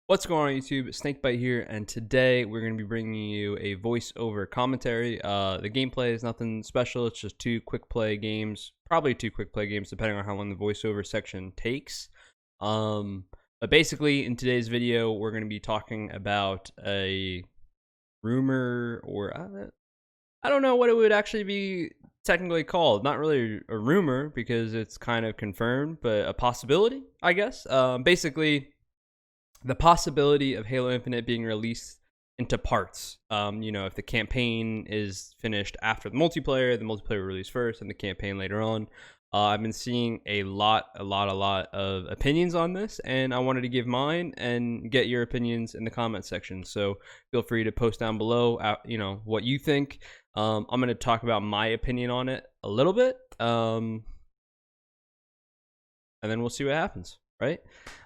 What's going on YouTube? Snakebite here, and today we're going to be bringing you a voiceover commentary. The gameplay is nothing special. It's just two quick play games, probably two quick play games depending on how long the voiceover section takes. But basically in today's video we're going to be talking about a rumor, or I don't know what it would actually be technically called. Not really a rumor because it's kind of confirmed, but a possibility, I guess. Basically the possibility of Halo Infinite being released into parts. If the campaign is finished after the multiplayer will release first and the campaign later on. I've been seeing a lot of opinions on this, and I wanted to give mine and get your opinions in the comment section. So feel free to post down below, what you think. I'm going to talk about my opinion on it a little bit, and then we'll see what happens. Right?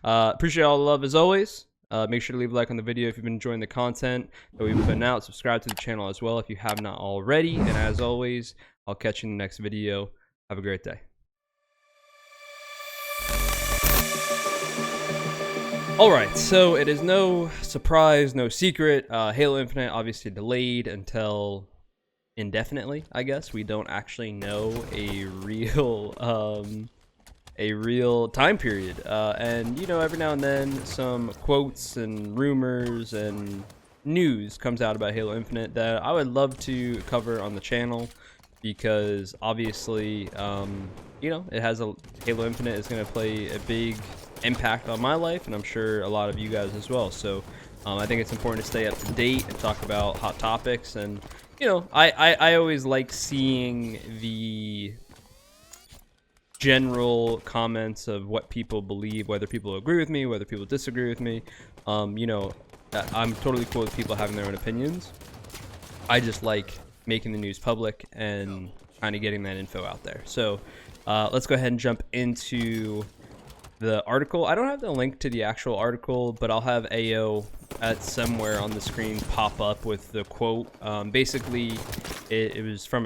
Appreciate all the love as always. Make sure to leave a like on the video if you've been enjoying the content that we've been putting out. Subscribe to the channel as well if you have not already. And as always, I'll catch you in the next video. Have a great day. Alright, so it is no surprise, no secret. Halo Infinite obviously delayed until indefinitely, I guess. We don't actually know a real time period, and every now and then some quotes and rumors and news comes out about Halo Infinite that I would love to cover on the channel, because obviously it has Halo Infinite is going to play a big impact on my life, and I'm sure a lot of you guys as well. So I think it's important to stay up to date and talk about hot topics. And I always like seeing the general comments of what people believe, whether people agree with me, whether people disagree with me. I'm totally cool with people having their own opinions. I just like making the news public and kind of getting that info out there. So let's go ahead and jump into the article. I don't have the link to the actual article, but I'll have AO at somewhere on the screen pop up with the quote. Basically it was from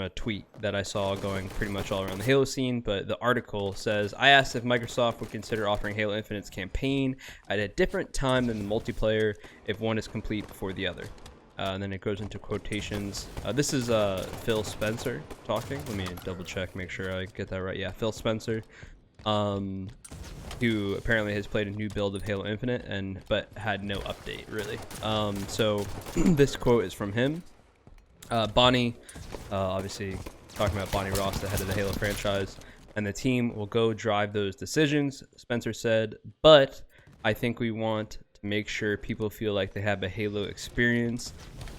a tweet that I saw going pretty much all around the Halo scene, but the article says, I asked if Microsoft would consider offering Halo Infinite's campaign at a different time than the multiplayer if one is complete before the other. And then it goes into quotations. This is Phil Spencer talking. Let me double check, make sure I get that right. Yeah, Phil Spencer, who apparently has played a new build of Halo Infinite but had no update really. So this quote is from him. Bonnie, obviously talking about Bonnie Ross, the head of the Halo franchise, and the team will go drive those decisions, Spencer said, but I think we want to make sure people feel like they have a Halo experience.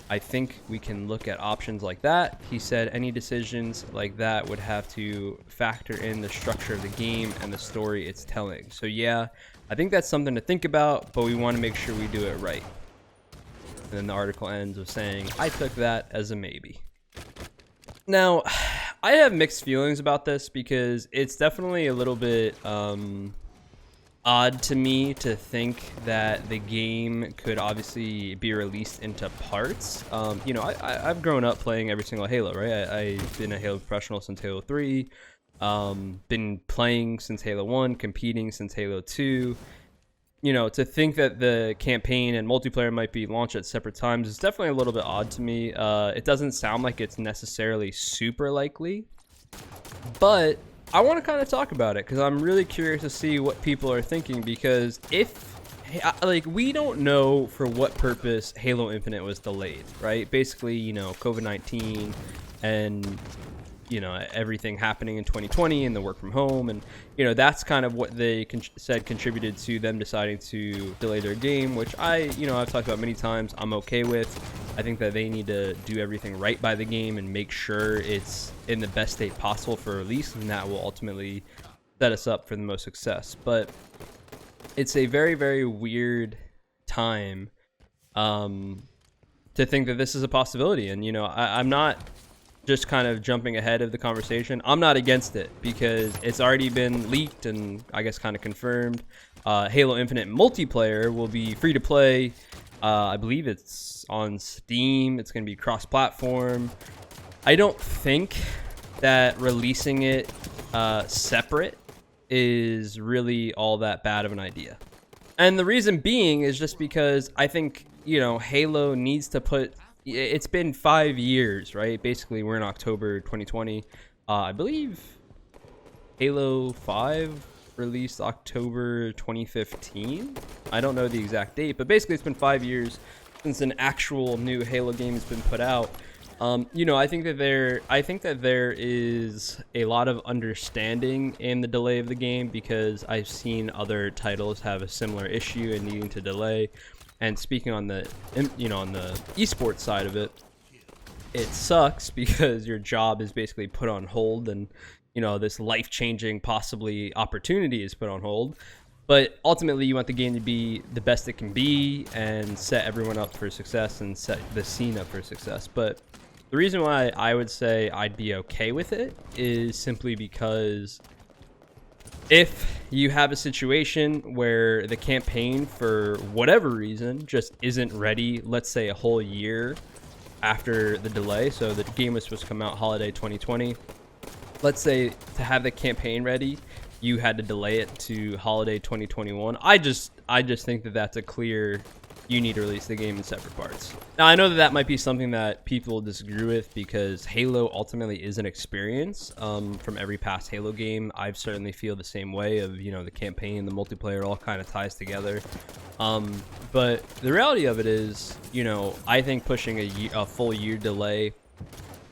I think we can look at options like that. He said any decisions like that would have to factor in the structure of the game and the story it's telling. So yeah, I think that's something to think about, but we want to make sure we do it right. And then the article ends with saying, I took that as a maybe. Now, I have mixed feelings about this because it's definitely a little bit odd to me to think that the game could obviously be released into parts. I've grown up playing every single Halo, right? I've been a Halo professional since Halo 3, been playing since Halo 1, competing since Halo 2. To think that the campaign and multiplayer might be launched at separate times is definitely a little bit odd to me. It doesn't sound like it's necessarily super likely, but I want to kind of talk about it because I'm really curious to see what people are thinking, because we don't know for what purpose Halo Infinite was delayed, right? Basically, COVID-19 and everything happening in 2020 and the work from home, and that's kind of what they said contributed to them deciding to delay their game, which I've talked about many times. I'm okay with. I think that they need to do everything right by the game and make sure it's in the best state possible for release, and that will ultimately set us up for the most success. But it's a very, very weird time to think that this is a possibility. And I'm not just kind of jumping ahead of the conversation. I'm not against it because it's already been leaked and I guess kind of confirmed. Halo Infinite multiplayer will be free to play. I believe it's on Steam. It's going to be cross-platform. I don't think that releasing it separate is really all that bad of an idea. And the reason being is just because I think, you know, Halo needs to put, it's been 5 years, right? Basically, we're in October 2020. I believe Halo 5 released October 2015. I don't know the exact date, but basically it's been 5 years since an actual new Halo game has been put out. You know, I think that there is a lot of understanding in the delay of the game, because I've seen other titles have a similar issue and needing to delay. And speaking on the, you know, on the esports side of it, it sucks because your job is basically put on hold, and you know, this life-changing possibly opportunity is put on hold. But ultimately, you want the game to be the best it can be and set everyone up for success and set the scene up for success. But the reason why I would say I'd be okay with it is simply because if you have a situation where the campaign, for whatever reason, just isn't ready, let's say a whole year after the delay, so the game was supposed to come out holiday 2020. Let's say to have the campaign ready, you had to delay it to holiday 2021. I just think that that's a clear, you need to release the game in separate parts. Now, I know that that might be something that people disagree with, because Halo ultimately is an experience. From every past Halo game, I certainly feel the same way of, you know, the campaign, the multiplayer all kind of ties together. But the reality of it is, you know, I think pushing a full year delay,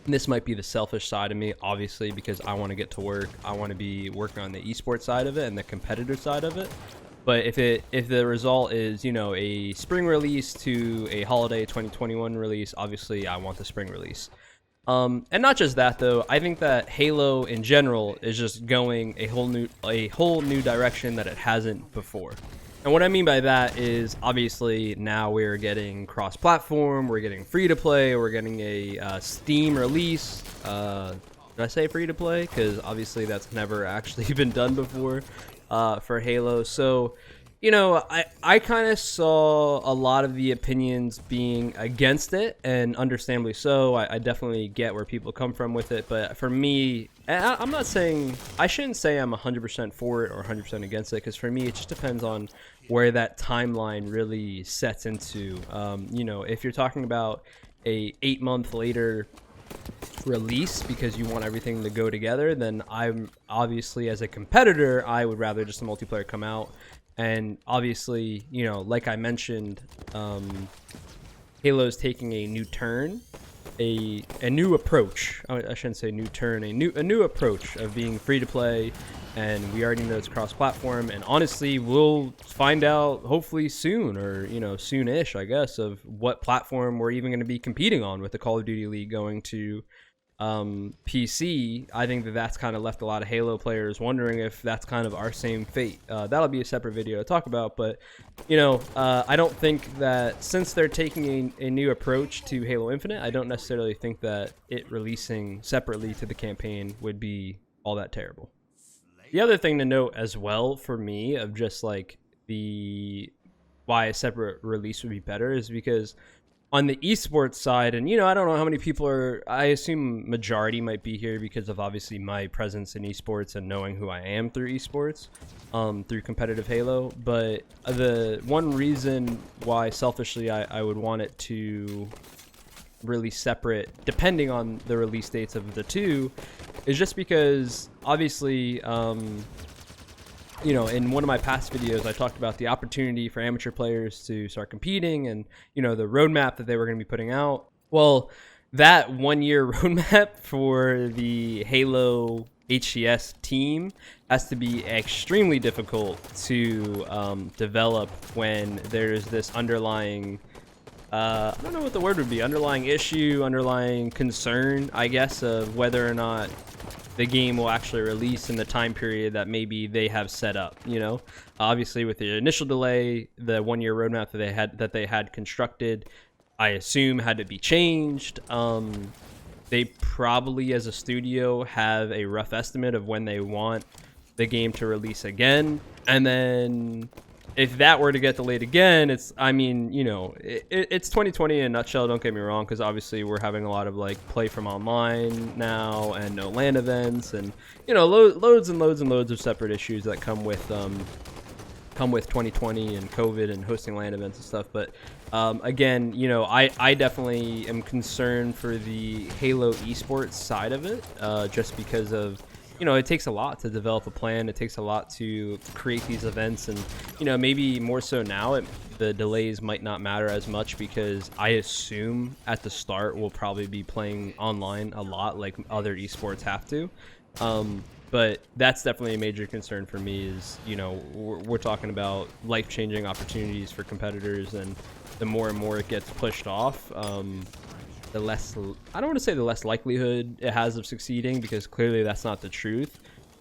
this might be the selfish side of me, obviously, because I want to get to work. I want to be working on the esports side of it and the competitor side of it. But if the result is, you know, a spring release to a holiday 2021 release, obviously I want the spring release. And not just that though, I think that Halo in general is just going a whole new direction that it hasn't before. And what I mean by that is, obviously now we're getting cross-platform, we're getting free-to-play, we're getting a Steam release. Did I say free-to-play? Because obviously that's never actually been done before for Halo. So, you know, I kind of saw a lot of the opinions being against it, and understandably so. I definitely get where people come from with it, but for me, I'm not saying, I shouldn't say I'm 100% for it or 100% against it, because for me it just depends on where that timeline really sets into. You know, if you're talking about a 8-month later release because you want everything to go together, then I'm obviously, as a competitor, I would rather just the multiplayer come out. And obviously, you know, like I mentioned, Halo's taking a new turn, a new approach. I shouldn't say new turn, a new approach of being free to play, and we already know it's cross-platform. And honestly, we'll find out hopefully soon, or you know, soon-ish, I guess, of what platform we're even going to be competing on with the Call of Duty League going to PC. I think that that's kind of left a lot of Halo players wondering if that's kind of our same fate. That'll be a separate video to talk about, but you know, I don't think that since they're taking a new approach to Halo Infinite, I don't necessarily think that it releasing separately to the campaign would be all that terrible. The other thing to note as well for me of just like why a separate release would be better is because on the esports side, and you know, I don't know how many people are, I assume majority might be here because of obviously my presence in esports and knowing who I am through esports, through competitive Halo. But the one reason why selfishly I would want it to release separate, depending on the release dates of the two, is just because obviously, you know, in one of my past videos, I talked about the opportunity for amateur players to start competing and, you know, the roadmap that they were going to be putting out. Well, that 1-year roadmap for the Halo HCS team has to be extremely difficult to develop when there's this underlying, I don't know what the word would be, underlying issue, underlying concern, I guess, of whether or not the game will actually release in the time period that maybe they have set up. You know, obviously with the initial delay, the 1-year roadmap that they had constructed, I assume had to be changed. They probably, as a studio, have a rough estimate of when they want the game to release again, and then if that were to get delayed again, it's, I mean, you know, it's 2020 in a nutshell, don't get me wrong, because obviously we're having a lot of like play from online now and no LAN events, and you know, loads and loads and loads of separate issues that come with come with 2020 and COVID and hosting LAN events and stuff. But again, you know, I definitely am concerned for the Halo esports side of it, just because of, you know, it takes a lot to develop a plan. It takes a lot to create these events, and you know, maybe more so now the delays might not matter as much, because I assume at the start we'll probably be playing online a lot, like other esports have to. But that's definitely a major concern for me. Is, you know, we're talking about life-changing opportunities for competitors, and the more and more it gets pushed off, the less, I don't want to say the less likelihood it has of succeeding, because clearly that's not the truth.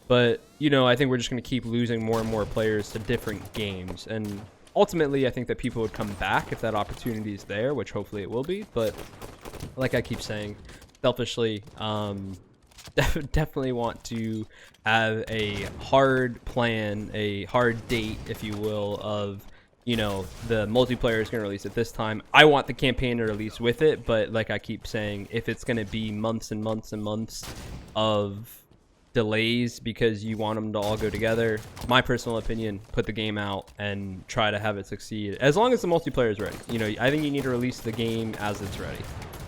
But, you know, I think we're just going to keep losing more and more players to different games. And ultimately, I think that people would come back if that opportunity is there, which hopefully it will be. But like I keep saying, selfishly, definitely want to have a hard plan, a hard date, if you will, of, you know, the multiplayer is going to release at this time. I want the campaign to release with it, but like I keep saying, if it's going to be months and months and months of delays because you want them to all go together, my personal opinion, put the game out and try to have it succeed, as long as the multiplayer is ready. You know, I think you need to release the game as it's ready.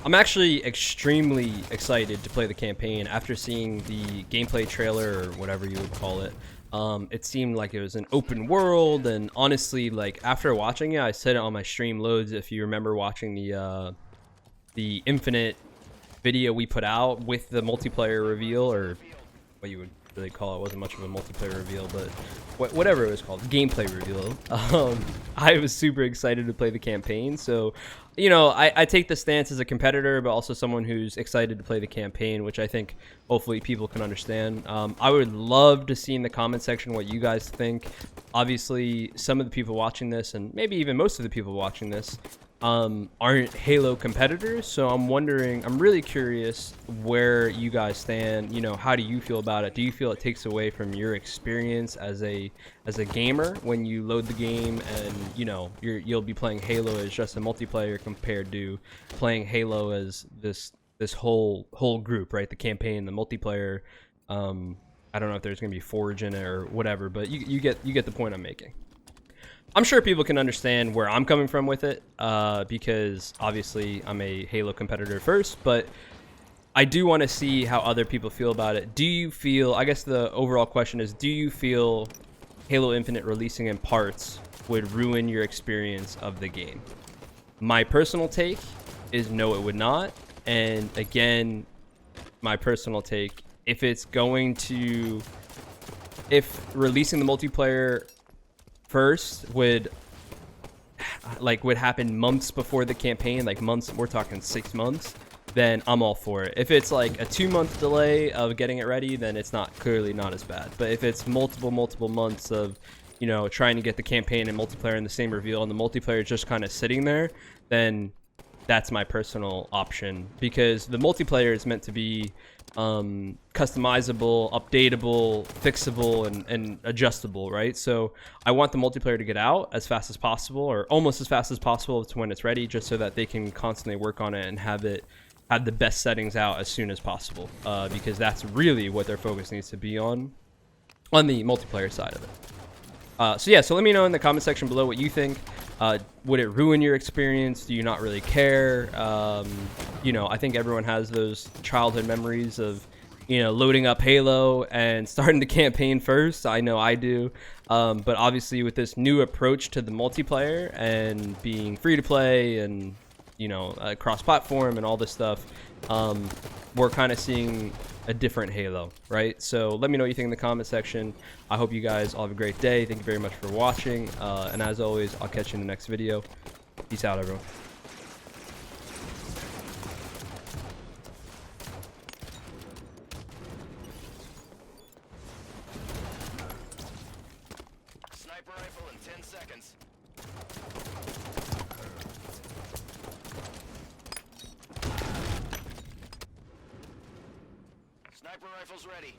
I'm actually extremely excited to play the campaign after seeing the gameplay trailer, or whatever you would call it. It seemed like it was an open world, and honestly, like, after watching it, I said it on my stream loads, if you remember watching the Infinite video we put out with the multiplayer reveal, or what you would really call it. Wasn't much of a multiplayer reveal, but whatever it was called, gameplay reveal. I was super excited to play the campaign. So, you know, I take the stance as a competitor, but also someone who's excited to play the campaign, which I think hopefully people can understand. I would love to see in the comment section what you guys think. Obviously, some of the people watching this, and maybe even most of the people watching this, aren't Halo competitors, so I'm really curious where you guys stand. You know, how do you feel about it? Do you feel it takes away from your experience as a gamer when you load the game, and you know, you'll be playing Halo as just a multiplayer compared to playing Halo as this whole group, right? The campaign, the multiplayer. I don't know if there's gonna be Forge in it or whatever, but you get the point I'm making. I'm sure people can understand where I'm coming from with it, because obviously I'm a Halo competitor first, but I do want to see how other people feel about it. Do you feel, I guess the overall question is, do you feel Halo Infinite releasing in parts would ruin your experience of the game? My personal take is no, it would not. And again, my personal take, if releasing the multiplayer first would happen months before the campaign, like months, we're talking 6 months, then I'm all for it. If it's like a 2-month delay of getting it ready, then it's clearly not as bad. But if it's multiple months of, you know, trying to get the campaign and multiplayer in the same reveal, and the multiplayer is just kind of sitting there, then that's my personal option, because the multiplayer is meant to be customizable, updatable, fixable, and adjustable, right? So I want the multiplayer to get out as fast as possible, or almost as fast as possible to when it's ready, just so that they can constantly work on it and have the best settings out as soon as possible, because that's really what their focus needs to be on the multiplayer side of it. So yeah, so let me know in the comment section below what you think. Would it ruin your experience? Do you not really care? You know, I think everyone has those childhood memories of, you know, loading up Halo and starting the campaign first. I know I do. But obviously with this new approach to the multiplayer and being free to play and, you know, cross-platform and all this stuff, we're kind of seeing a different Halo, right? So let me know what you think in the comment section. I hope you guys all have a great day. Thank you very much for watching. And as always, I'll catch you in the next video. Peace out, everyone. Sniper rifle in 10 seconds. Sniper rifle's ready.